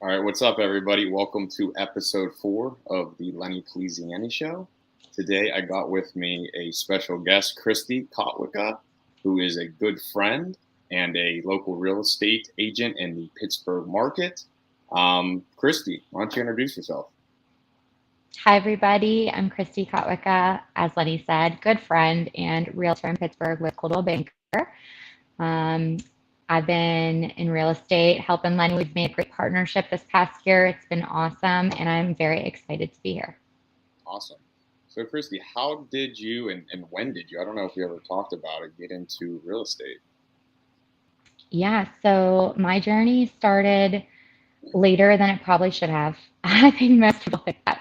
All right, what's up, everybody? Welcome to episode 4 of the Lenny Poliziani Show. Today, I got with me a special guest, Christy Kotwica, who is a good friend and a local real estate agent in the Pittsburgh market. Christy, why don't you introduce yourself? Hi, everybody. I'm Christy Kotwica, as Lenny said, good friend and realtor in Pittsburgh with Coldwell Banker. Um, I've been in real estate helping Lenny. We've made a great partnership this past year. It's been awesome, and I'm very excited to be here. Awesome. So, Christy, how did you and when did you, I don't know if you ever talked about it, get into real estate? Yeah, so my journey started later than it probably should have. I think most people think that.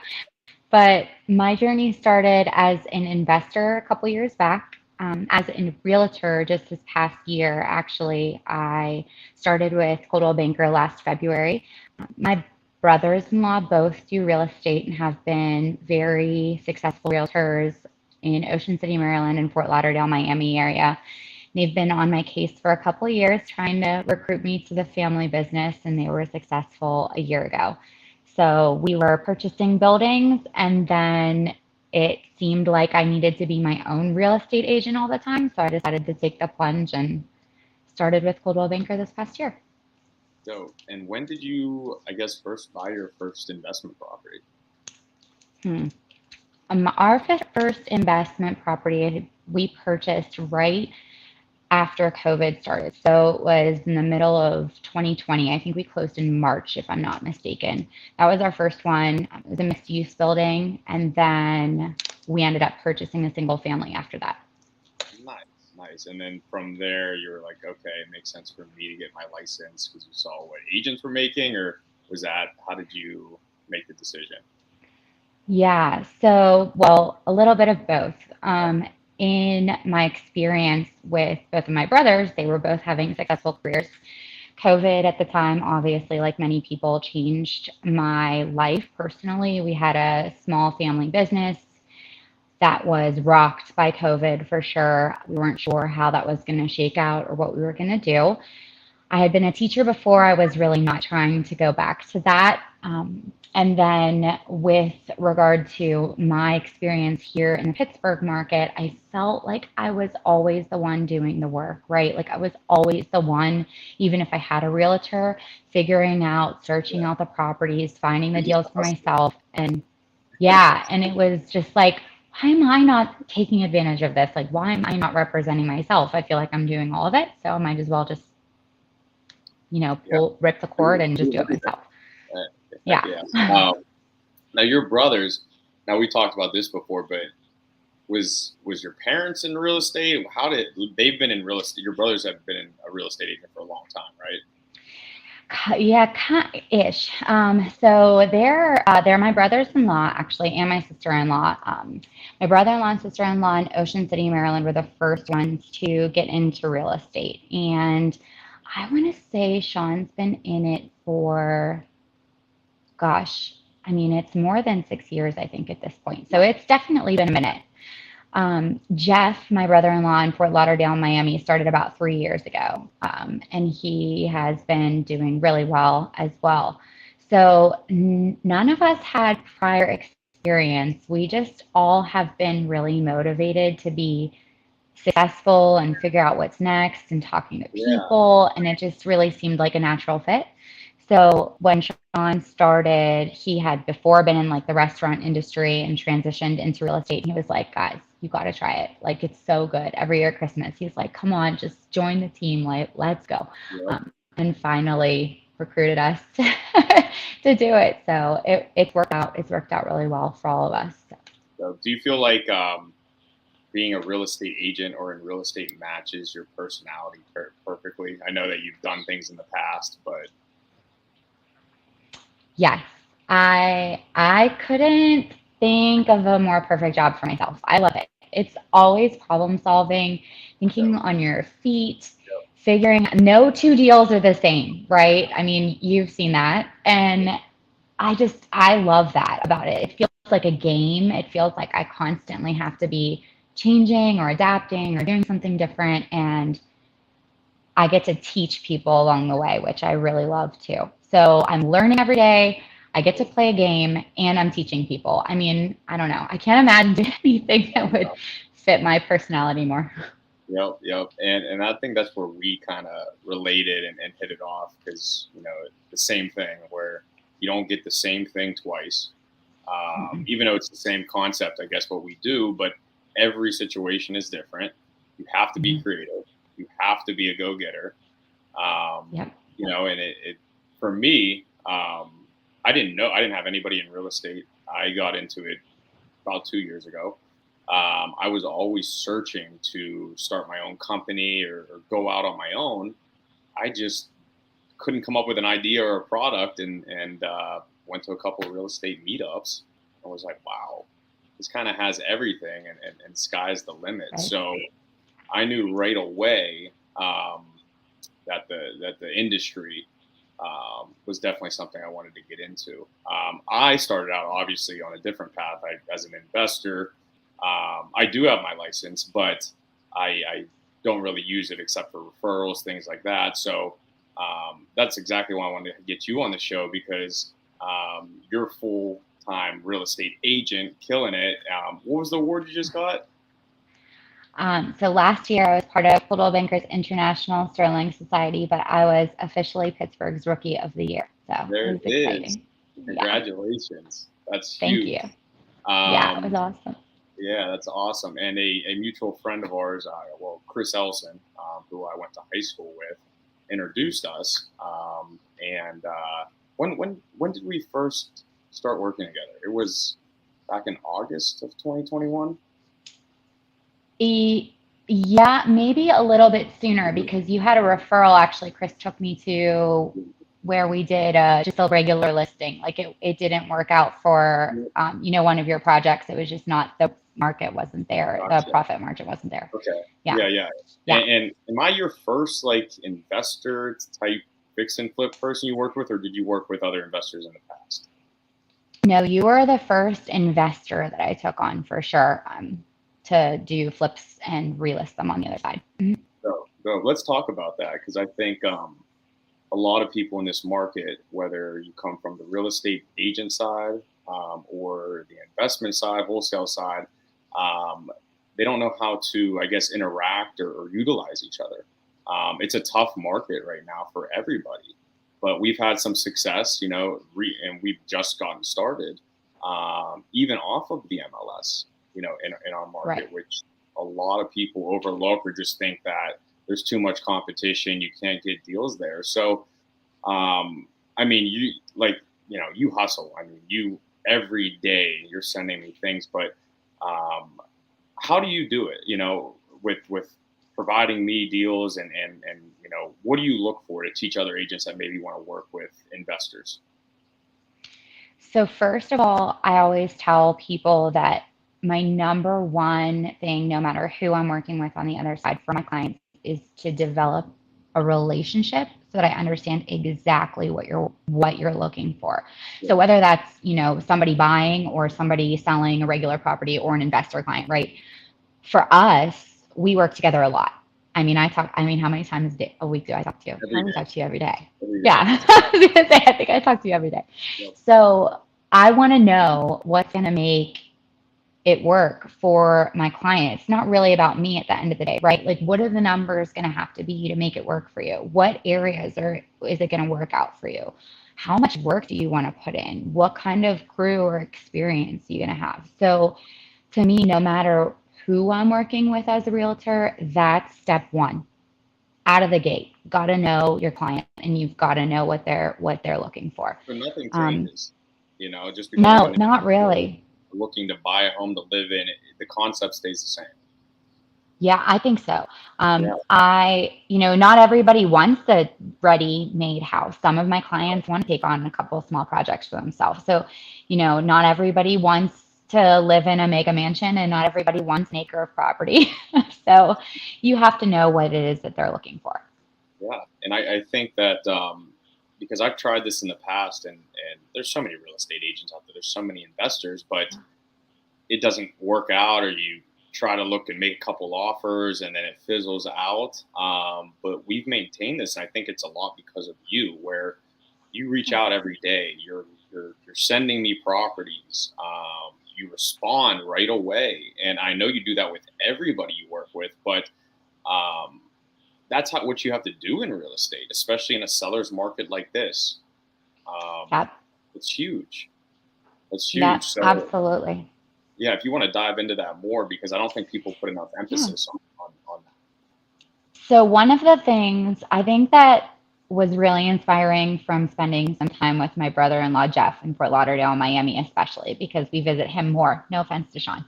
But my journey started as an investor a couple years back. As a realtor, just this past year, actually, I started with Coldwell Banker last February. My brothers-in-law both do real estate and have been very successful realtors in Ocean City, Maryland, and Fort Lauderdale, Miami area. They've been on my case for a couple of years trying to recruit me to the family business, and they were successful a year ago. So we were purchasing buildings, and then it seemed like I needed to be my own real estate agent all the time. So I decided to take the plunge and started with Coldwell Banker this past year. So, and when did you, I guess, first buy your first investment property? Hmm. Our first investment property we purchased right after COVID started. So it was in the middle of 2020. I think we closed in March, if I'm not mistaken. That was our first one. It was a mixed use building. And then we ended up purchasing a single family after that. Nice, nice. And then from there, you were like, okay, it makes sense for me to get my license because you saw what agents were making, or was that, how did you make the decision? Yeah, so, well, a little bit of both. In my experience with both of my brothers, they were both having successful careers. COVID at the time, obviously, like many people, changed my life personally. We had a small family business that was rocked by COVID for sure. We weren't sure how that was going to shake out or what we were going to do. I had been a teacher before. I was really not trying to go back to that. And then, with regard to my experience here in the Pittsburgh market, I felt like I was always the one doing the work, right? Like I was always the one, even if I had a realtor, figuring out, searching Yeah, out the properties, finding the you're just deals for hustling. myself. And yeah, and it was just like, why am I not taking advantage of this? Like, why am I not representing myself? I feel like I'm doing all of it, so I might as well just Yeah, rip the cord and just do do it everything. myself. Heck Yeah. yeah. Now your brothers. Now we talked about this before, but was your parents in real estate? How did they've been in real estate? Your brothers have been in a real estate agent for a long time, right? Yeah, ish. So they're my brothers-in-law actually, and my sister-in-law. My brother-in-law and sister-in-law in Ocean City, Maryland, were the first ones to get into real estate, and I want to say Sean's been in it for, gosh, I mean, it's more than 6 years, I think, at this point. So it's definitely been a minute. Jeff, my brother-in-law in Fort Lauderdale, Miami, started about 3 years ago, and he has been doing really well as well. So none of us had prior experience. We just all have been really motivated to be successful and figure out what's next and talking to Yeah. people, and it just really seemed like a natural fit. So when Sean started, he had before been in like the restaurant industry and transitioned into real estate. And he was like, guys, you got to try it. Like, it's so good. Every year at Christmas, he's like, come on, just join the team. Like, let's go. Yep. And finally recruited us to do it. So it's worked out. It's worked out really well for all of us. So do you feel like being a real estate agent or in real estate matches your personality perfectly? I know that you've done things in the past, but Yes, I couldn't think of a more perfect job for myself. I love it. It's always problem solving, yep, thinking on your feet, figuring no two deals are the same, right? I mean, you've seen that. And I love that about it. It feels like a game. It feels like I constantly have to be changing or adapting or doing something different. And I get to teach people along the way, which I really love too. So I'm learning every day. I get to play a game and I'm teaching people. I mean, I don't know. I can't imagine doing anything that would fit my personality more. Yep. And I think that's where we kind of related and hit it off because, the same thing where you don't get the same thing twice. Even though it's the same concept, I guess, what we do, but every situation is different. You have to be creative. You have to be a go-getter. And it for me, I didn't have anybody in real estate. I got into it about 2 years ago. I was always searching to start my own company or go out on my own. I just couldn't come up with an idea or a product and went to a couple of real estate meetups and was like, wow, this kind of has everything and sky's the limit. Right. So I knew right away that the industry was definitely something I wanted to get into. I started out obviously on a different path. As an investor, I do have my license, but I don't really use it except for referrals, things like that. So that's exactly why I wanted to get you on the show because you're a full-time real estate agent, killing it. What was the award you just got? So last year I was part of Coldwell Bankers International Sterling Society, but I was officially Pittsburgh's Rookie of the Year. So there it was exciting. Congratulations. Yeah. That's Thank huge. you. Yeah, it was awesome. Yeah, that's awesome. And a mutual friend of ours, Chris Ellison, who I went to high school with, introduced us. When did we first start working together? It was back in August of 2021. Yeah, maybe a little bit sooner because you had a referral. Actually, Chris took me to where we did just a regular listing. Like it didn't work out for one of your projects. It was just not, the market wasn't there. Gotcha. The profit margin wasn't there. Okay. Yeah. And am I your first investor type fix and flip person you worked with, or did you work with other investors in the past? No, you were the first investor that I took on for sure. To do flips and relist them on the other side. Mm-hmm. So let's talk about that because I think a lot of people in this market, whether you come from the real estate agent side or the investment side, wholesale side, they don't know how to, I guess, interact or utilize each other. It's a tough market right now for everybody, but we've had some success, and we've just gotten started, even off of the MLS. In our market, right. Which a lot of people overlook or just think that there's too much competition, you can't get deals there. So, you hustle. You every day you're sending me things, but how do you do it? With providing me deals and what do you look for to teach other agents that maybe want to work with investors? So first of all, I always tell people that my number one thing, no matter who I'm working with on the other side for my clients, is to develop a relationship so that I understand exactly what you're looking for. So whether that's, somebody buying or somebody selling a regular property or an investor client, right? For us, we work together a lot. How many times a week do I talk to you? I probably talk to you every day. Yeah. I think I talk to you every day. Yep. So I want to know what's going to make it work for my client. It's not really about me at the end of the day, right? Like, what are the numbers going to have to be to make it work for you? What areas is it going to work out for you? How much work do you want to put in? What kind of crew or experience are you going to have? So to me, no matter who I'm working with as a realtor, that's step one. Out of the gate, got to know your client and you've got to know what they're looking for. So nothing changes, just because no, not really. Looking to buy a home to live in, the concept stays the same. Yeah, I think so. Not everybody wants a ready-made house. Some of my clients want to take on a couple of small projects for themselves. So, not everybody wants to live in a mega mansion and not everybody wants an acre of property. So you have to know what it is that they're looking for. Yeah. And I think that because I've tried this in the past and there's so many real estate agents out there, there's so many investors, but it doesn't work out or you try to look and make a couple offers and then it fizzles out. But we've maintained this, and I think it's a lot because of you, where you reach out every day. You're sending me properties. You respond right away, and I know you do that with everybody you work with. But that's what you have to do in real estate, especially in a seller's market like this. Yep. It's huge. It's huge. Yep, So absolutely. yeah, if you want to dive into that more, because I don't think people put enough emphasis on that. So one of the things I think that was really inspiring from spending some time with my brother-in-law, Jeff, in Fort Lauderdale, Miami, especially because we visit him more. No offense to Sean.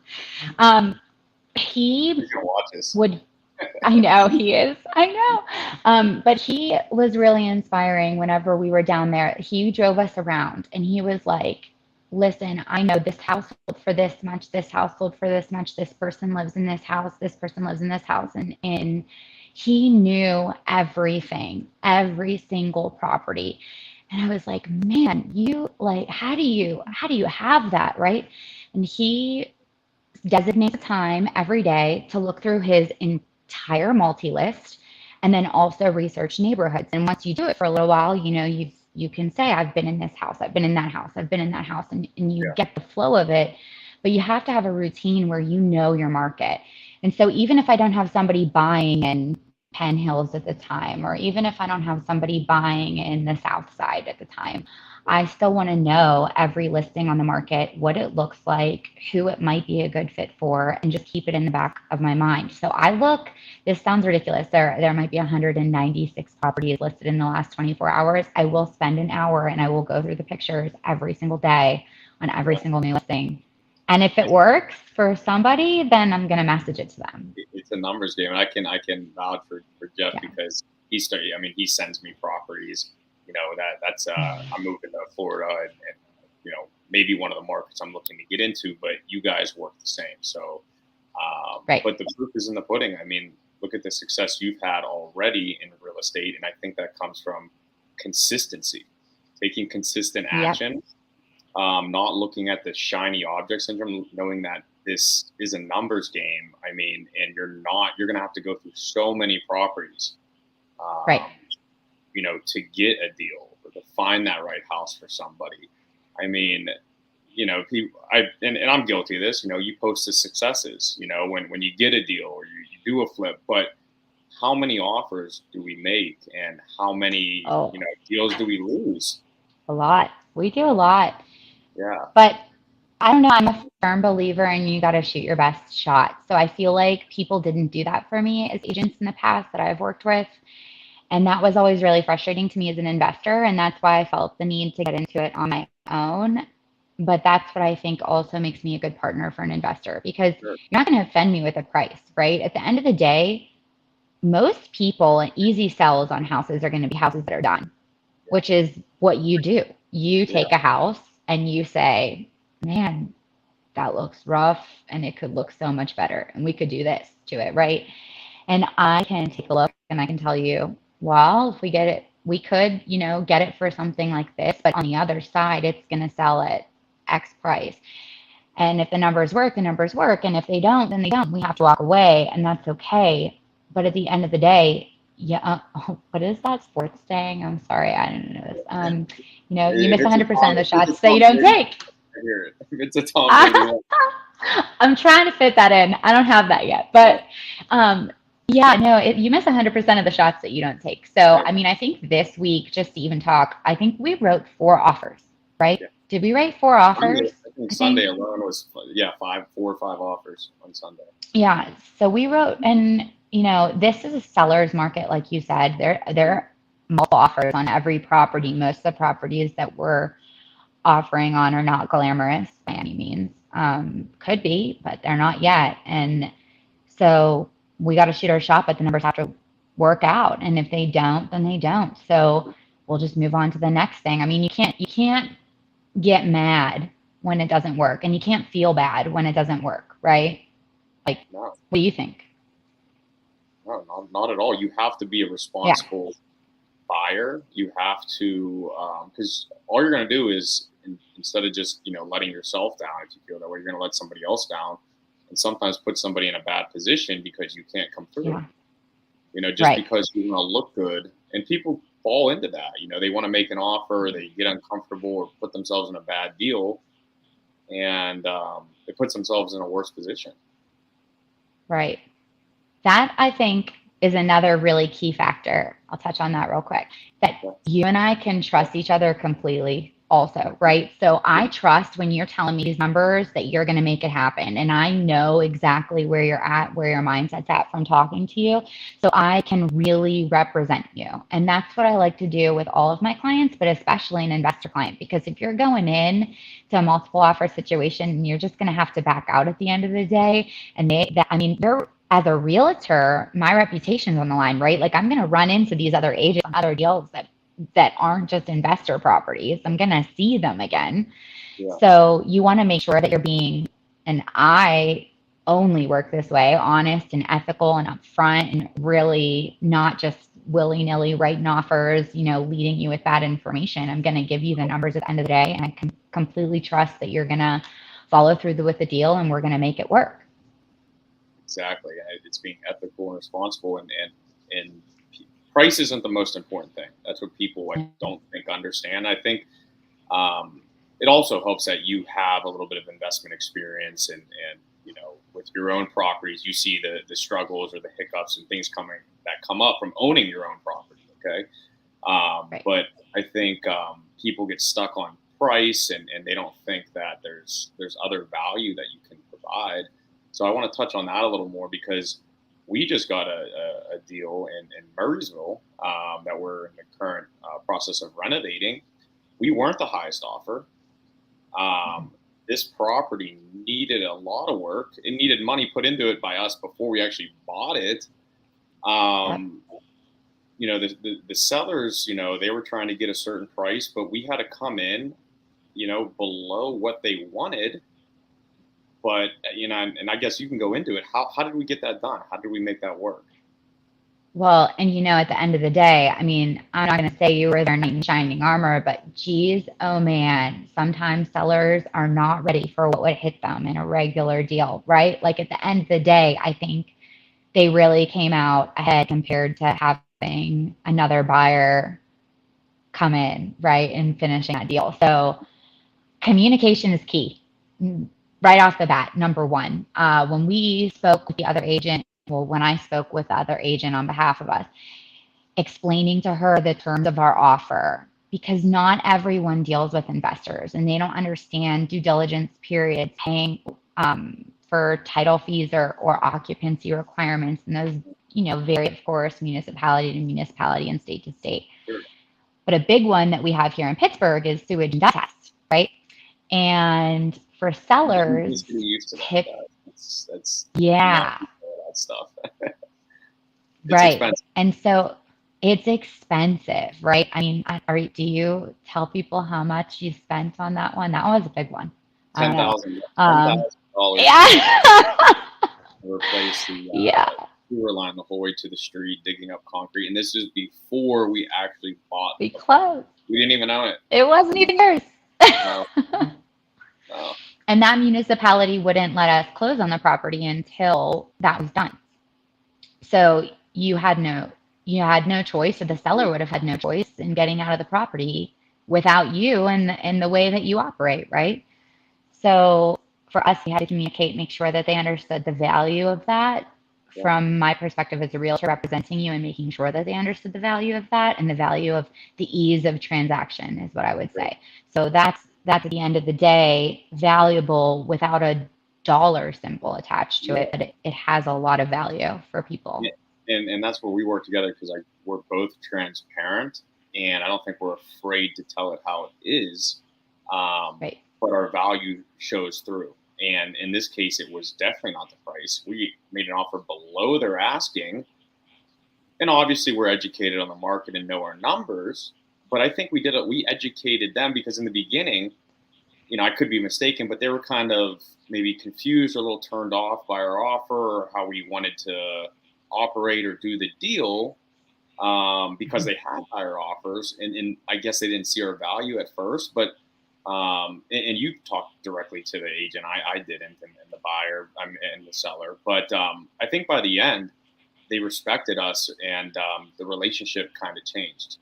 He He's gonna watch this. would, I know he is, I know. But he was really inspiring whenever we were down there. He drove us around and he was like, listen, I know this house sold for this much, this house sold for this much, this person lives in this house, this person lives in this house. And he knew everything, every single property. And I was like, man, you like, how do you have that, right? And he designates time every day to look through his entire multi-list and then also research neighborhoods. And once you do it for a little while, you can say, I've been in this house, I've been in that house, I've been in that house, and you get the flow of it. But you have to have a routine where you know your market. And so even if I don't have somebody buying in Penn Hills at the time, or even if I don't have somebody buying in the South Side at the time, I still want to know every listing on the market, what it looks like, who it might be a good fit for, and just keep it in the back of my mind. So I look, this sounds ridiculous. There might be 196 properties listed in the last 24 hours. I will spend an hour and I will go through the pictures every single day on every single new listing. And if it works for somebody, then I'm going to message it to them. It's a numbers game, and I can vouch for Jeff because he sends me properties. That's I'm moving to Florida, and maybe one of the markets I'm looking to get into. But you guys work the same, so right. But the proof is in the pudding. I mean, look at the success you've had already in real estate, and I think that comes from consistency, taking consistent action. Yep. Not looking at the shiny object syndrome, knowing that this is a numbers game. I mean, and you're going to have to go through so many properties, right? To get a deal or to find that right house for somebody. I mean, and I'm guilty of this. You post the successes. When you get a deal or you do a flip, but how many offers do we make, and how many deals do we lose? A lot. We do a lot. Yeah. But I don't know. I'm a firm believer in you got to shoot your best shot. So I feel like people didn't do that for me as agents in the past that I've worked with. And that was always really frustrating to me as an investor. And that's why I felt the need to get into it on my own. But that's what I think also makes me a good partner for an investor, because you're not going to offend me with a price, right? At the end of the day, most people and easy sells on houses are going to be houses that are done, which is what you do. You take a house and you say, man, that looks rough and it could look so much better. And we could do this to it, right? And I can take a look and I can tell you, well, if we get it, we could, get it for something like this. But on the other side, it's going to sell at X price. And if the numbers work, the numbers work. And if they don't, then they don't. We have to walk away, and that's okay. But at the end of the day, what is that sports saying? I'm sorry, I didn't know this. You miss 100% of the shots that you don't take. I hear it. It's a Tom. I'm trying to fit that in. I don't have that yet, but you miss 100% of the shots that you don't take. So, I mean, I think this week, just to even talk, I think we wrote 4 offers, right? Yeah. Did we write 4 offers? I think Sunday alone was 4 or 5 offers on Sunday. Yeah. So we wrote, and this is a seller's market, like you said. There are multiple offers on every property. Most of the properties that we're offering on are not glamorous by any means. Could be, but they're not yet. And so we got to shoot our shot, but the numbers have to work out. And if they don't, then they don't. So we'll just move on to the next thing. I mean, you can't get mad when it doesn't work, and you can't feel bad when it doesn't work, right? Like, no. What do you think? No, not at all. You have to be a responsible buyer. You have to, because all you're going to do is, instead of just letting yourself down, if you feel that way, you're going to let somebody else down. and sometimes put somebody in a bad position because you can't come through. Yeah. Just Right. because you want to look good, and people fall into that. They want to make an offer, they get uncomfortable or put themselves in a bad deal, and it puts themselves in a worse position. Right. That, I think, is another really key factor. I'll touch on that real quick. That you and I can trust each other completely also, right? So I trust when you're telling me these numbers that you're going to make it happen. And I know exactly where you're at, where your mindset's at from talking to you. So I can really represent you. And that's what I like to do with all of my clients, but especially an investor client, because if you're going in to a multiple offer situation and you're just going to have to back out at the end of the day, and they're, as a realtor, my reputation's on the line, right? Like I'm going to run into these other agents on other deals that aren't just investor properties. I'm going to see them again. Yeah. So you want to make sure that you're being, and I only work this way, honest and ethical and upfront, and really not just willy-nilly writing offers, leading you with bad information. I'm going to give you the numbers at the end of the day, and I can completely trust that you're going to follow through with the deal and we're going to make it work. Exactly. It's being ethical and responsible, and price isn't the most important thing. That's what people don't think understand. I think it also helps that you have a little bit of investment experience, and with your own properties, you see the struggles or the hiccups and things that come up from owning your own property. Okay. Right. But I think people get stuck on price, and they don't think that there's other value that you can provide. So I want to touch on that a little more, because we just got a deal in Murraysville that we're in the current process of renovating. We weren't the highest offer. This property needed a lot of work. It needed money put into it by us before we actually bought it. The sellers, they were trying to get a certain price, but we had to come in, below what they wanted. But, and I guess you can go into it. How did we get that done? How did we make that work? Well, and at the end of the day, I'm not going to say you were their knight in shining armor, but geez, oh man, sometimes sellers are not ready for what would hit them in a regular deal, right? Like at the end of the day, I think they really came out ahead compared to having another buyer come in, right, and finishing that deal. So communication is key. Right off the bat, number one. When we spoke with the other agent, when I spoke with the other agent on behalf of us, explaining to her the terms of our offer, because not everyone deals with investors and they don't understand due diligence periods, paying for title fees or occupancy requirements, and those, vary, of course, municipality to municipality and state to state. But a big one that we have here in Pittsburgh is sewage and dust test, right? And for sellers, that's yeah, that stuff. Right. Expensive. And so it's expensive, right? Do you tell people how much you spent on that one? That was a big one. $10,000. Yeah. Replace the yeah. sewer line the whole way to the street, digging up concrete. And this is before we actually bought. We closed. We didn't even own it. It wasn't even yours. No. And that municipality wouldn't let us close on the property until that was done. So you had no choice, or the seller would have had no choice in getting out of the property without you and the way that you operate, right? So for us, we had to communicate, make sure that they understood the value of that. Yeah. From my perspective as a realtor representing you, and making sure that they understood the value of that, and the value of the ease of transaction is what I would say. So that's at the end of the day valuable without a dollar symbol attached to it, but it has a lot of value for people. Yeah. And that's where we work together, because we're both transparent, and I don't think we're afraid to tell it how it is. Right. But our value shows through. And in this case, it was definitely not the price. We made an offer below their asking. And obviously, we're educated on the market and know our numbers. But I think we educated them, because in the beginning, I could be mistaken, but they were kind of maybe confused or a little turned off by our offer, or how we wanted to operate or do the deal, because they had higher offers. And I guess they didn't see our value at first. But And you talked directly to the agent. I didn't, and the buyer, and the seller. But I think by the end, they respected us, and the relationship kind of changed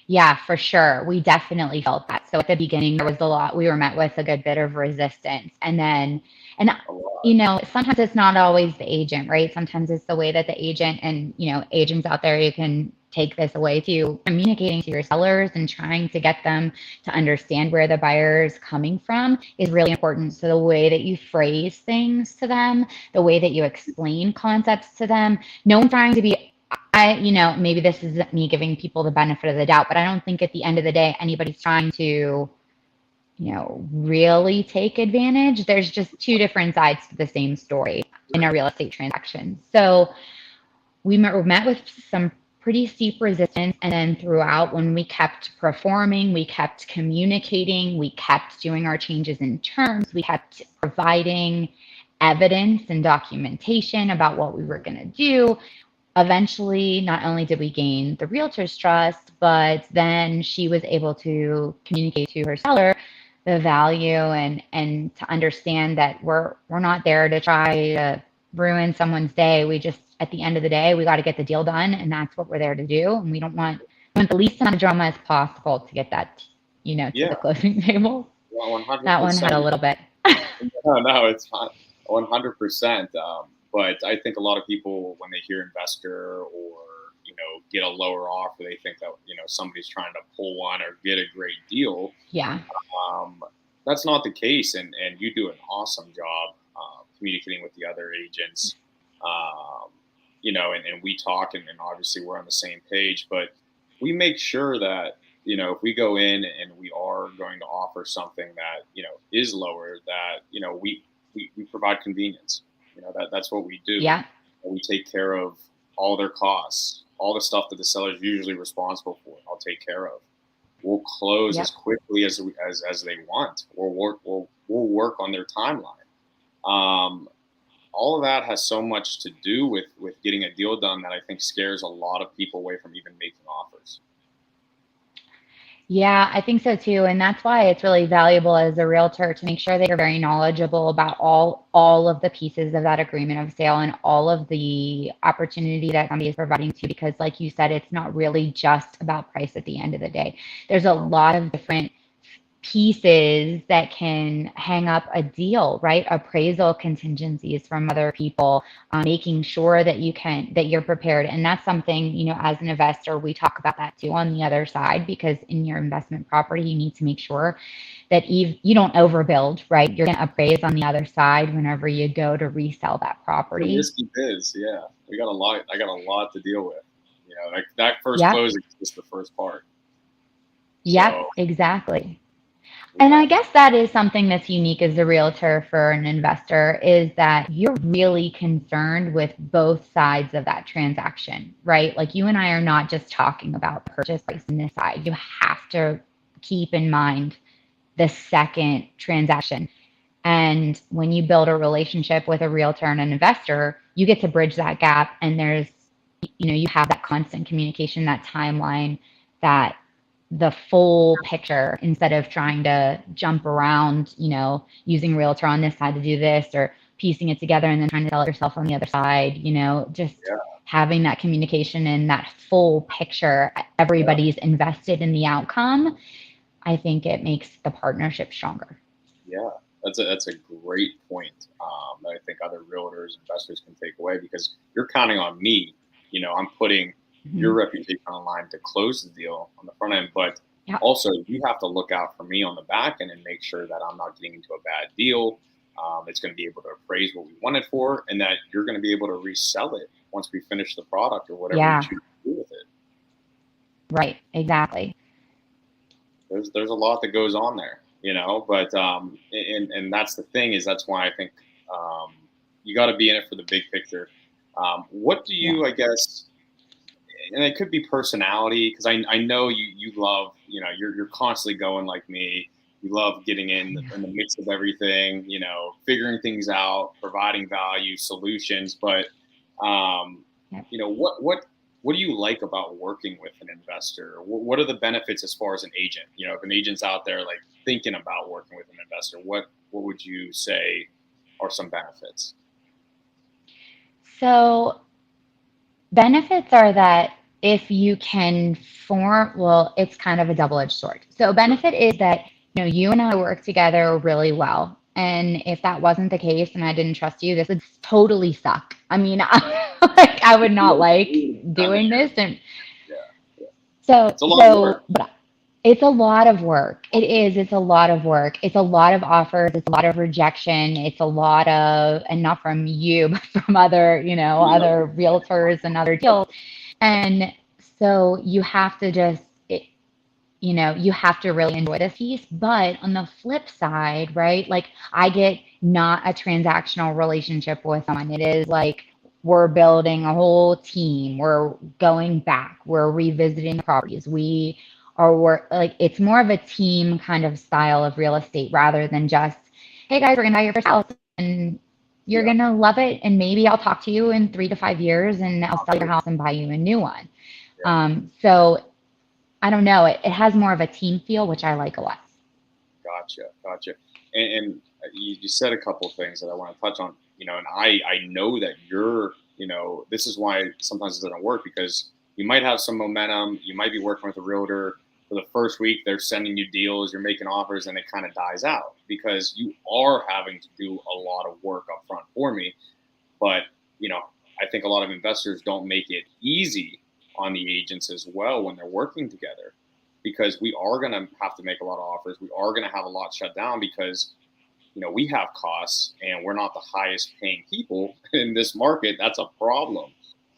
Yeah, for sure. We definitely felt that. So at the beginning, there was a lot, we were met with a good bit of resistance. And, a lot. sometimes it's not always the agent, right? Sometimes it's the way that the agent and, agents out there, you can take this away to communicating to your sellers and trying to get them to understand where the buyer is coming from is really important. So the way that you phrase things to them, the way that you explain concepts to them, no one's trying to be maybe this is me giving people the benefit of the doubt, but I don't think at the end of the day, anybody's trying to, really take advantage. There's just two different sides to the same story in a real estate transaction. So were met with some pretty steep resistance. And then throughout, when we kept performing, we kept communicating, we kept doing our changes in terms, we kept providing evidence and documentation about what we were going to do. Eventually, not only did we gain the realtor's trust, but then she was able to communicate to her seller the value and to understand that we're not there to try to ruin someone's day. We just, at the end of the day, we got to get the deal done, and that's what we're there to do. And we want the least amount of drama as possible to get that, to Yeah, the closing table. well, one hundred That one had a percent. little bit. No, it's fine. 100%. But I think a lot of people, when they hear investor or get a lower offer, they think that somebody's trying to pull one or get a great deal. Yeah. Um, that's not the case, and you do an awesome job communicating with the other agents. Um, and we talk, and obviously we're on the same page, but we make sure that if we go in and we are going to offer something that is lower, that we provide convenience. That's what we do. Yeah. We take care of all their costs, all the stuff that the seller is usually responsible for. I'll take care of. We'll close as Yep. quickly as they want. We'll work on their timeline. Um, all of that has so much to do with getting a deal done that I think scares a lot of people away from even making offers. Yeah, I think so too. And that's why it's really valuable as a realtor to make sure that you're very knowledgeable about all of the pieces of that agreement of sale and all of the opportunity that somebody is providing to you. Because like you said, it's not really just about price at the end of the day. There's a lot of different pieces that can hang up a deal, right? Appraisal contingencies from other people, making sure that you're prepared. And that's something, as an investor, we talk about that too on the other side, because in your investment property, you need to make sure that you don't overbuild, right? You're going to appraise on the other side whenever you go to resell that It's a property. risky biz, yeah. We got a lot. I got a lot to deal with. Like that first Yep. closing is just the first part. Yep, So exactly. And yeah, I guess that is something that's unique as a realtor for an investor is that you're really concerned with both sides of that transaction, right? Like you and I are not just talking about purchase price on this side. You have to keep in mind the second transaction. And when you build a relationship with a realtor and an investor, you get to bridge that gap. And you have that constant communication, that timeline, that the full picture instead of trying to jump around, using realtor on this side to do this or piecing it together and then trying to sell it yourself on the other side, just yeah, having having that communication and that full picture. Everybody's invested in the outcome. I think it makes the partnership stronger. yeah. That's a great point that I think other realtors, investors can take away because you're counting on me. I'm putting your Mhm. reputation on the line to close the deal on the front end, but Yeah. also you have to look out for me on the back end and make sure that I'm not getting into a bad deal. It's going to be able to appraise what we want it for, and that you're going to be able to resell it once we finish the product or whatever we Yeah. choose to do with it. Right. Exactly. There's a lot that goes on there, but and that's the thing is that's why I think um, you got to be in it for the big picture. What do Yeah. you, I guess, and it could be personality because I know you love, you're constantly going like me. You love getting in the mix of everything, figuring things out, providing value, solutions. But Yep. what what do you like about working with an investor? What are the benefits as far as an agent? You know, if an agent's out there like thinking about working with an investor, what would you say are some benefits? So benefits are that if you can form, well, it's kind of a double-edged sword. So a Sure. benefit is that, you and I work together really well. And if that wasn't the case and I didn't trust you, this would totally suck. I mean, I would not like Time of doing year. this. And Yeah. Yeah. so, It's a lot of work. but it's a lot of work. It is. It's a lot of work. It's a lot of offers. It's a lot of rejection. It's a lot of, and not from you, but from other, Yeah. other realtors and other deals. And so you have to you have to really enjoy this piece. But on the flip side, right, like I get not a transactional relationship with someone. It is like we're building a whole team. We're going back. We're revisiting the properties. We're like, it's more of a team kind of style of real estate rather than just, hey guys, we're going to buy your first house and you're Yeah. going to love it. And maybe I'll talk to you in 3 to 5 years and I'll sell your house and buy you a new one. Yeah. So I don't know. It has more of a team feel, which I like a lot. Gotcha. And you said a couple of things that I want to touch on, you know, and I know that you're, you know, this is why sometimes it doesn't work because you might have some momentum. You might be working with a realtor for the first week. They're sending you deals, you're making offers, and it kind of dies out because you are having to do a lot of work up front for me. But, you know, I think a lot of investors don't make it easy on the agents as well when they're working together because we are going to have to make a lot of offers. We are going to have a lot shut down because, you know, we have costs and we're not the highest paying people in this market. That's a problem.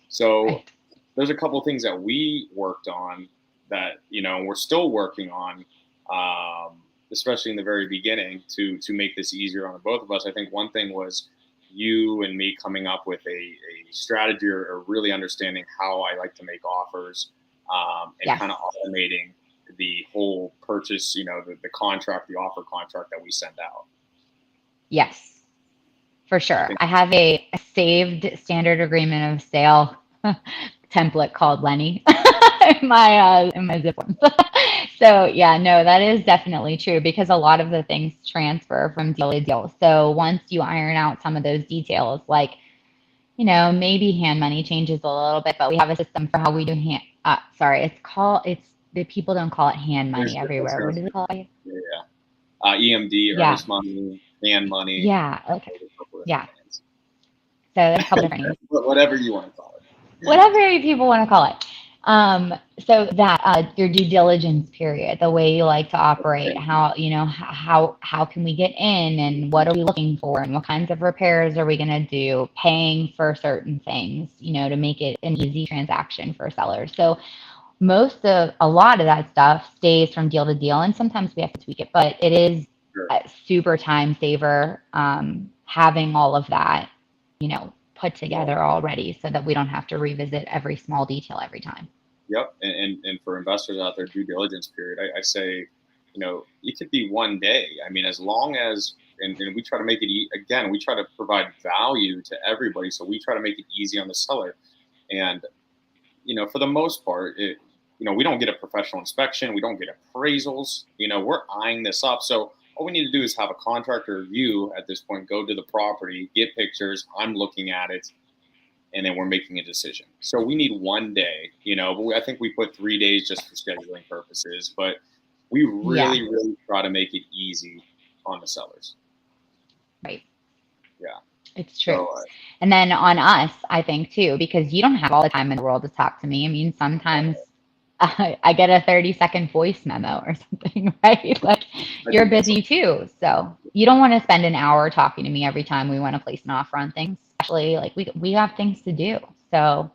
So Right. there's a couple of things that we worked on that, you know, we're still working on, especially in the very beginning to make this easier on the both of us. I think one thing was you and me coming up with a strategy or really understanding how I like to make offers and Yes. kind of automating the whole purchase, you know, the contract, the offer contract that we send out. Yes, for I sure. think, I have a saved standard agreement of sale template called Lenny in my zip one. So yeah, no, that is definitely true because a lot of the things transfer from deal to deal. So once you iron out some of those details, like, maybe hand money changes a little bit, but we have a system for how we do sorry, it's the people don't call it hand money everywhere. What do they call it? yeah. EMD, Yeah. earnest money, hand money, Yeah. Okay. there's a couple Yeah. different names. So there's a couple different names. Whatever you want to call it. Whatever people want to call it. So that your due diligence period, the way you like to operate, how how can we get in, and what are we looking for, and what kinds of repairs are we going to do, paying for certain things, to make it an easy transaction for sellers. So a lot of that stuff stays from deal to deal, and sometimes we have to tweak it, but it is Sure. a super time saver having all of that, put together already so that we don't have to revisit every small detail every time. Yep. And for investors out there, due diligence period, I say, you know, it could be one day. I mean, as long as, and we try to make it, again, we try to provide value to everybody. So we try to make it easy on the seller. And, you know, for the most part, we don't get a professional inspection. We don't get appraisals. You know, we're eyeing this up. So all we need to do is have a contractor review at this point, go to the property, get pictures. I'm looking at it, and then we're making a decision. So we need one day, but I think we put 3 days just for scheduling purposes, but we Yeah, really try to make it easy on the sellers. right. Yeah. It's true. So, And then on us, I think too, because you don't have all the time in the world to talk to me. I mean, sometimes I get a 30-second voice memo or something, right? Like I you're think that's, busy too. So you don't want to spend an hour talking to me every time we want to place an offer on things, especially like we have things to do. So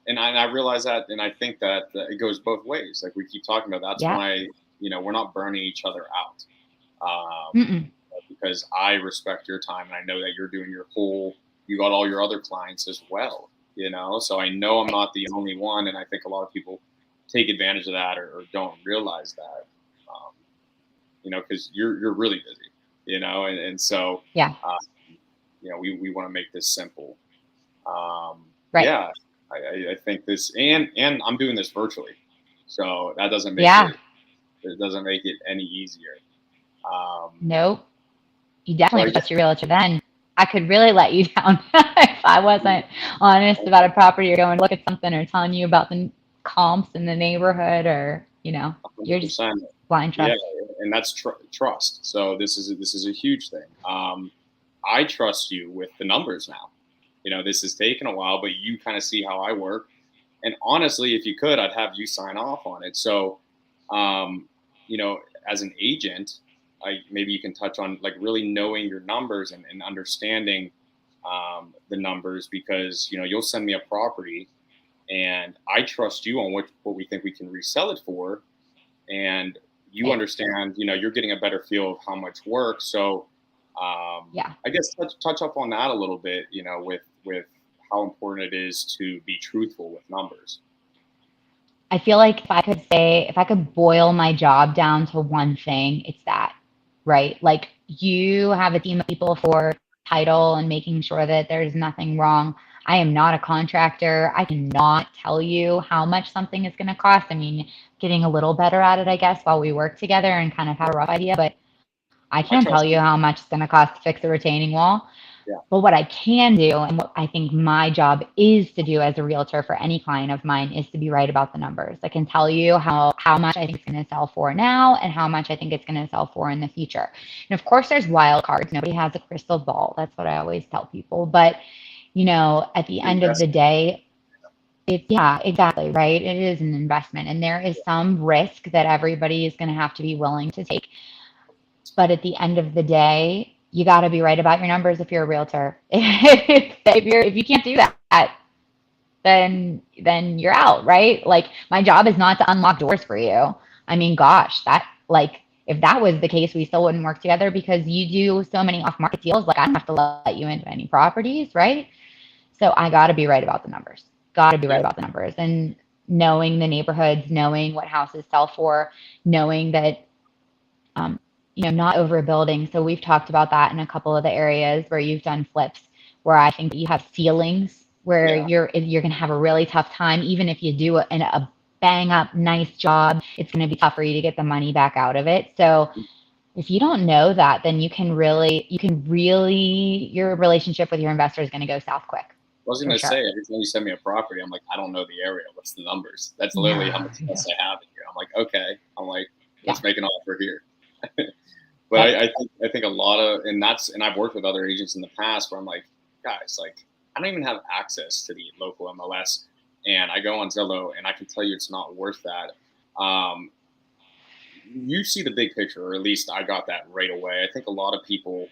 and I realize that, and I think that it goes both ways. Like we keep talking about, that's yeah. why, we're not burning each other out. Mm-mm. Because I respect your time and I know that you're doing you got all your other clients as well, so I know I'm not the only one. And I think a lot of people take advantage of that or don't realize that, because you're really busy, and so, Yeah. we want to make this simple. Right. Yeah. I think this, and I'm doing this virtually, so that doesn't make Yeah. it doesn't make it any easier. Nope. You So definitely I have to guess trust your realtor then. I could really let you down if I wasn't honest about a property or going to look at something or telling you about the comps in the neighborhood or, you're just 100%. blind Yeah, trust. and that's trust. So this is a huge thing. I trust you with the numbers now. This has taken a while, but you kind of see how I work. And honestly, if you could, I'd have you sign off on it. So, um, you know, as an agent, maybe you can touch on like really knowing your numbers and understanding the numbers, because you'll send me a property and I trust you on what we think we can resell it for, and you Right. understand, you're getting a better feel of how much work. So Yeah. I guess touch up on that a little bit, with how important it is to be truthful with numbers. I feel like if I could boil my job down to one thing, it's that, right? Like you have a team of people for title and making sure that there's nothing wrong. I am not a contractor. I cannot tell you how much something is going to cost. I mean, getting a little better at it, I guess, while we work together and kind of have a rough idea, but I I can't tell trust you you. how much it's going to cost to fix a retaining wall. Yeah. But what I can do, and what I think my job is to do as a realtor for any client of mine, is to be right about the numbers. I can tell you how much I think it's going to sell for now and how much I think it's going to sell for in the future. And of course, there's wild cards. Nobody has a crystal ball. That's what I always tell people. But, at the end of the Investment. day, yeah, exactly, right? It is an investment. And there is some risk that everybody is going to have to be willing to take. But at the end of the day, you got to be right about your numbers if you're a realtor. If you can't do that, then you're out, right? Like my job is not to unlock doors for you. I mean, gosh, that like if that was the case, we still wouldn't work together because you do so many off market deals. Like I don't have to let you into any properties, right? So I got to be right about the numbers. Got to be Yeah. right about the numbers and knowing the neighborhoods, knowing what houses sell for, knowing that um, not overbuilding. So we've talked about that in a couple of the areas where you've done flips, where I think that you have ceilings where Yeah. you're going to have a really tough time, even if you do a bang up nice job. It's going to be tough for you to get the money back out of it. So if you don't know that, then your relationship with your investor is going to go south quick I was for gonna say, sure. every time you send me a property, I'm like, I don't know the area. What's the numbers? That's literally how No, much yeah, stress I have in here. I'm like, okay. I'm like, yeah, let's make an offer here. But yep, I think a lot of, and I've worked with other agents in the past where I'm like, guys, like I don't even have access to the local MLS, and I go on Zillow and I can tell you it's not worth that. You see the big picture, or at least I got that right away. I think a lot of people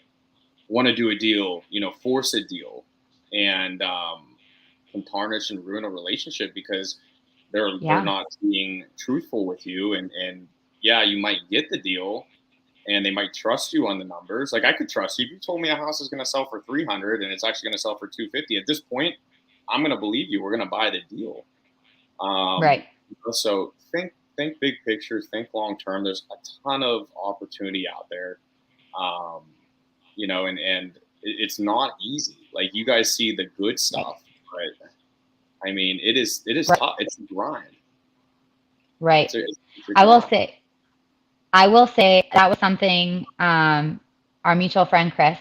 want to do a deal, force a deal, and can tarnish and ruin a relationship because they're yeah, not being truthful with you, and yeah, you might get the deal and they might trust you on the numbers. Like I could trust you if you told me a house is going to sell for 300 and it's actually going to sell for 250. At this point, I'm going to believe you. We're going to buy the deal. right, So think big picture, think long term. There's a ton of opportunity out there, um, and it's not easy. Like you guys see the good right, stuff, but I mean, it is right, tough. It's a grind. right. It's a I will grind. say I will say that was something our mutual friend Chris.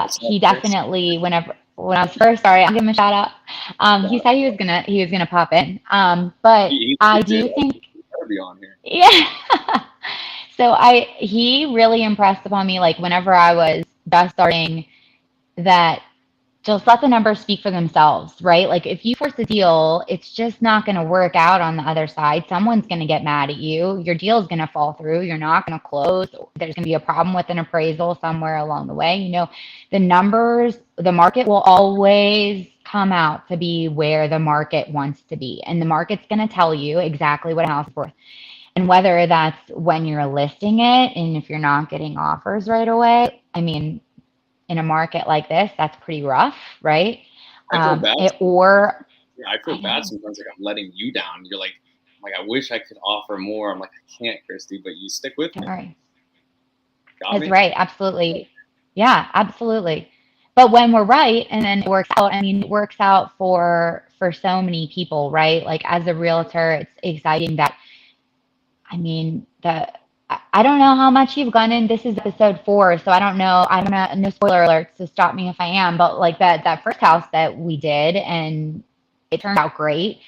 What's up, He Chris? definitely when I was first started, I'll give him a shout out. He Yeah, said he was gonna pop in. But he's a I good dude. do think He better be on here. yeah. So he really impressed upon me like whenever I was just starting that just let the numbers speak for themselves, right? Like if you force a deal, it's just not going to work out on the other side. Someone's going to get mad at you. Your deal is going to fall through. You're not going to close. There's going to be a problem with an appraisal somewhere along the way. The numbers, the market will always come out to be where the market wants to be. And the market's going to tell you exactly what a house is worth. And whether that's when you're listing it and if you're not getting offers right away, I mean, in a market like this, that's pretty rough, right? I feel bad. Or Yeah, I feel I bad know, sometimes. Like I'm letting you down. You're like I wish I could offer more. I'm like I can't, Christy, but you stick with don't me. worry. Got That's me. right. Absolutely. Yeah, absolutely. but when we're right and then it works out, I mean, it works out for so many people, right? Like as a realtor, it's exciting that, I mean, I don't know how much you've gone in. This is episode 4, so I don't know. I'm not, no spoiler alerts, so stop me if I am. But like that first house that we did, and it turned out great.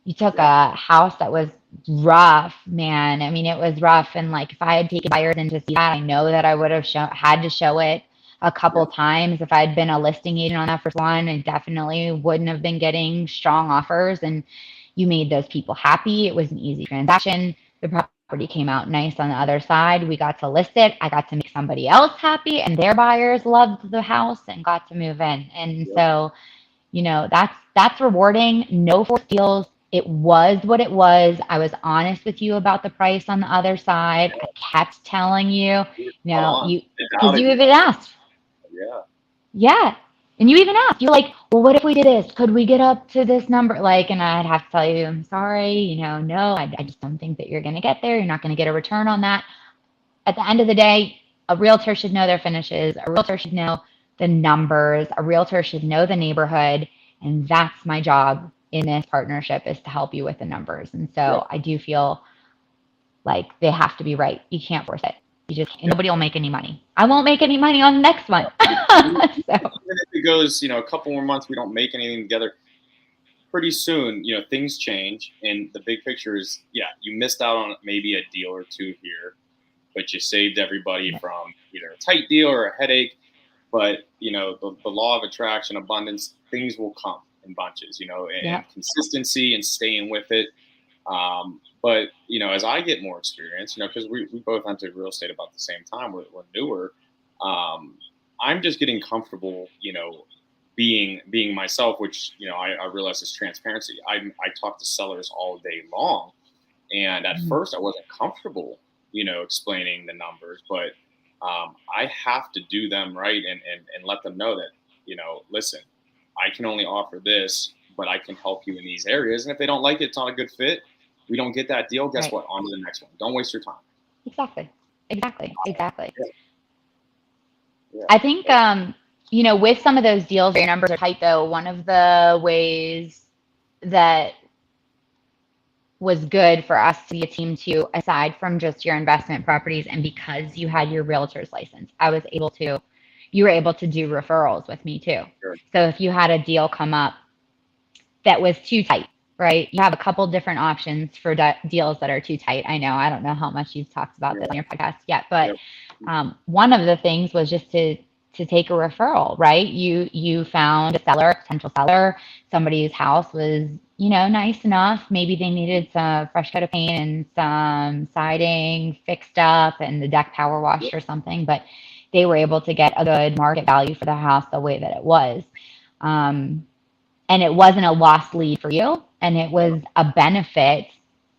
You took a house that was rough, man. I mean, it was rough, and like if I had taken buyers in to see that, I know that I would have had to show it a couple times. If I had been a listing agent on that first one, I definitely wouldn't have been getting strong offers. And you made those people happy. It was an easy transaction. The property came out nice on the other side. We got to list it. I got to make somebody else happy, and their buyers loved the house and got to move in. And so, you know, that's rewarding. No forced deals. It was what it was. I was honest with you about the price on the other side. I kept telling you, because you even asked. Yeah. Yeah. And you even asked, you're like, well, what if we did this? Could we get up to this number? Like, and I'd have to tell you, I'm sorry, no, I just don't think that you're going to get there. You're not going to get a return on that. At the end of the day, a realtor should know their finishes. A realtor should know the numbers. A realtor should know the neighborhood. And that's my job in this partnership, is to help you with the numbers. And so I do feel like they have to be right. You can't force it. Nobody will make any money. I won't make any money on the next one. Even if it goes, a couple more months, we don't make anything together. Pretty soon, things change, and the big picture is, you missed out on maybe a deal or two here, but you saved everybody from either a tight deal or a headache. But the law of attraction, abundance, things will come in bunches. And consistency and staying with it. But as I get more experience, because we both entered real estate about the same time, we're newer. I'm just getting comfortable, being myself, which I realize is transparency. I talk to sellers all day long, and at first I wasn't comfortable, explaining the numbers, but I have to do them right and let them know that, listen, I can only offer this, but I can help you in these areas. And if they don't like it, it's not a good fit. We don't get that deal. Guess what? On to the next one. Don't waste your time. Exactly. Yeah. I think, with some of those deals, your numbers are tight, though. One of the ways that was good for us to be a team too, aside from just your investment properties, and because you had your realtor's license, you were able to do referrals with me too. Sure. So if you had a deal come up that was too tight, right? You have a couple different options for deals that are too tight. I know, I don't know how much you've talked about this on your podcast yet, but one of the things was just to take a referral, right? You found a potential seller, somebody's house was, nice enough. Maybe they needed some fresh coat of paint and some siding fixed up and the deck power washed or something, but they were able to get a good market value for the house the way that it was. And it wasn't a lost lead for you. And it was a benefit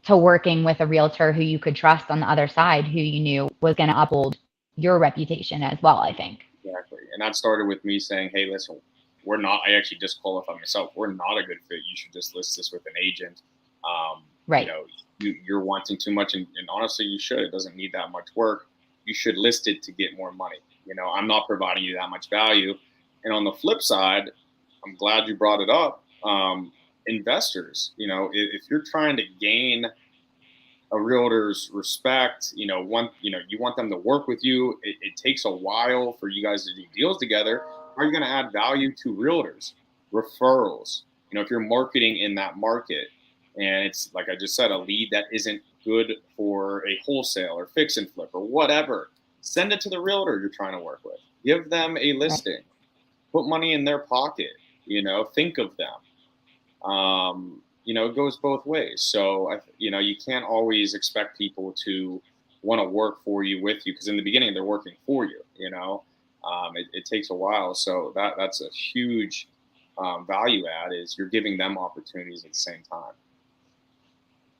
to working with a realtor who you could trust on the other side, who you knew was going to uphold your reputation as well, I think. Exactly. And that started with me saying, hey, listen, I actually disqualified myself. We're not a good fit. You should just list this with an agent. Right. You're wanting too much. And honestly, you should. It doesn't need that much work. You should list it to get more money. I'm not providing you that much value. And on the flip side, I'm glad you brought it up. Investors, if you're trying to gain a realtor's respect, you want them to work with you. It takes a while for you guys to do deals together. How are you going to add value to realtors? Referrals. If you're marketing in that market and it's, like I just said, a lead that isn't good for a wholesale or fix and flip or whatever, send it to the realtor you're trying to work with. Give them a listing. Put money in their pocket. Think of them. It goes both ways. So, you can't always expect people to want to work for you, with you, because in the beginning they're working for you. It takes a while. So that's a huge value add, is you're giving them opportunities at the same time.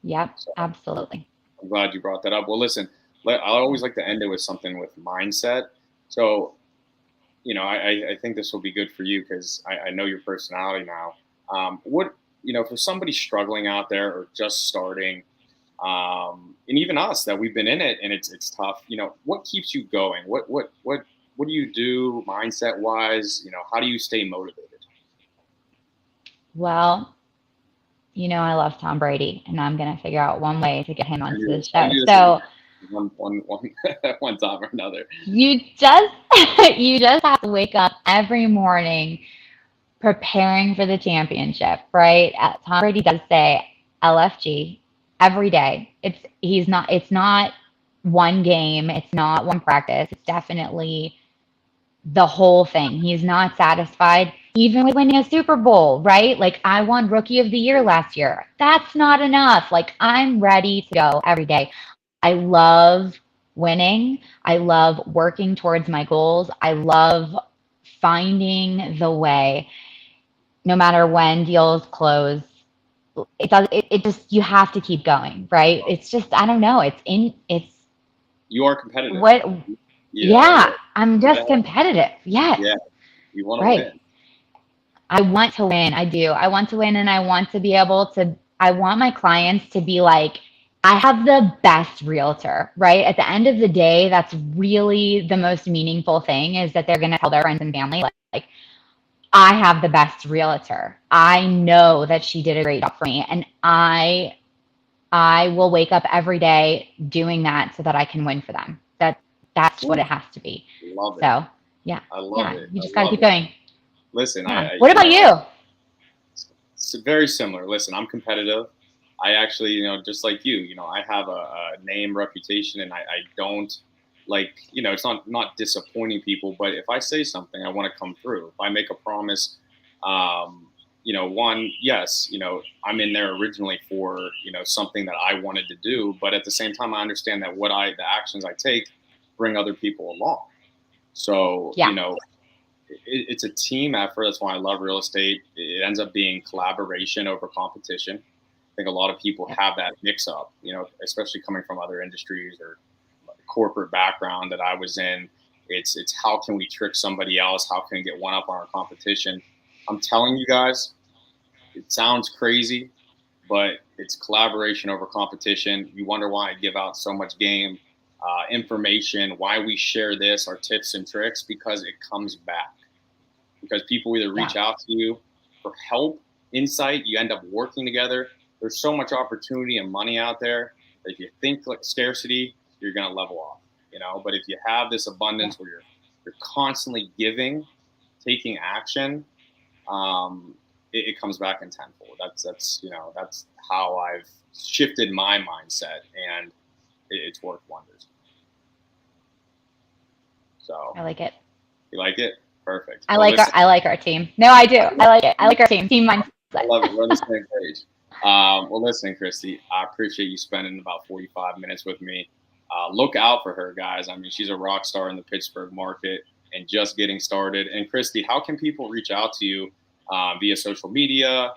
Yep, so, absolutely. I'm glad you brought that up. Well, listen, I always like to end it with something with mindset. So, I think this will be good for you because I know your personality now. For somebody struggling out there or just starting, and even us that we've been in it and it's tough, what keeps you going? What what do you do mindset wise? How do you stay motivated? Well, I love Tom Brady, and I'm going to figure out one way to get him onto the I show. knew this So one one time or another. you just you just have to wake up every morning preparing for the championship, right? Tom Brady does say LFG every day. It's not one game, it's not one practice. It's definitely the whole thing. He's not satisfied even with winning a Super Bowl, right? Like I won Rookie of the Year last year. That's not enough. Like I'm ready to go every day. I love winning. I love working towards my goals. I love finding the way no matter when deals close. It just, you have to keep going, right? It's just, I don't know. It's You are competitive. what, Yeah, I'm just competitive. Yes. yeah. You want to Right. win. I want to win. I do. I want to win, and I want to be able to, I want my clients to be like, I have the best realtor, right? At the end of the day, that's really the most meaningful thing, is that they're going to tell their friends and family, like, I have the best realtor. I know that she did a great job for me, and I will wake up every day doing that so that I can win for them. That's what it has to be. Love it. So yeah, I love it. you just got to keep going. Listen, Yeah. What about you? It's very similar. Listen, I'm competitive. I actually, just like you, I have a name, reputation, and I don't like, it's not disappointing people, but if I say something, I want to come through. If I make a promise, one, yes, I'm in there originally for, something that I wanted to do, but at the same time, I understand that the actions I take bring other people along. So, it's a team effort. That's why I love real estate. It ends up being collaboration over competition. I think a lot of people have that mix up, especially coming from other industries or corporate background that I was in. It's how can we trick somebody else? How can we get one up on our competition? I'm telling you guys, it sounds crazy, but it's collaboration over competition. You wonder why I give out so much game information, why we share this, our tips and tricks, because it comes back. Because people either reach out to you for help, insight, you end up working together. There's so much opportunity and money out there that if you think like scarcity, you're going to level off, But if you have this abundance where you're constantly giving, taking action, it comes back in tenfold. That's how I've shifted my mindset, and it's worked wonders. So I like it. You like it? Perfect. I like our team. No, I do. I like it. I like our team mindset. I love it. We're on the same page. Well, listen, Christy, I appreciate you spending about 45 minutes with me. Look out for her, guys. I mean, she's a rock star in the Pittsburgh market and just getting started. And Christy, how can people reach out to you via social media,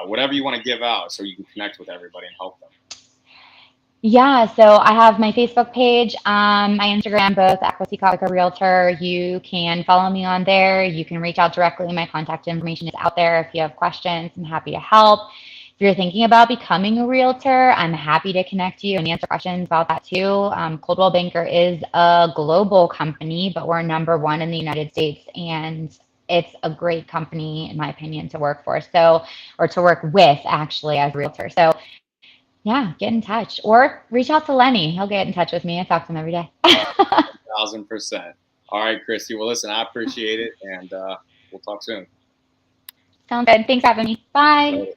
whatever you want to give out, so you can connect with everybody and help them? Yeah, so I have my Facebook page, my Instagram, both at Christy Kotwica Realtor. You can follow me on there. You can reach out directly. My contact information is out there. If you have questions, I'm happy to help. If you're thinking about becoming a realtor, I'm happy to connect you and answer questions about that too. Coldwell Banker is a global company, but we're number one in the United States, and it's a great company, in my opinion, to work for. Or to work with, actually, as a realtor. So yeah, get in touch or reach out to Lenny. He'll get in touch with me. I talk to him every day. 1,000%. All right, Christy. Well, listen, I appreciate it, and we'll talk soon. Sounds good. Thanks for having me. Bye.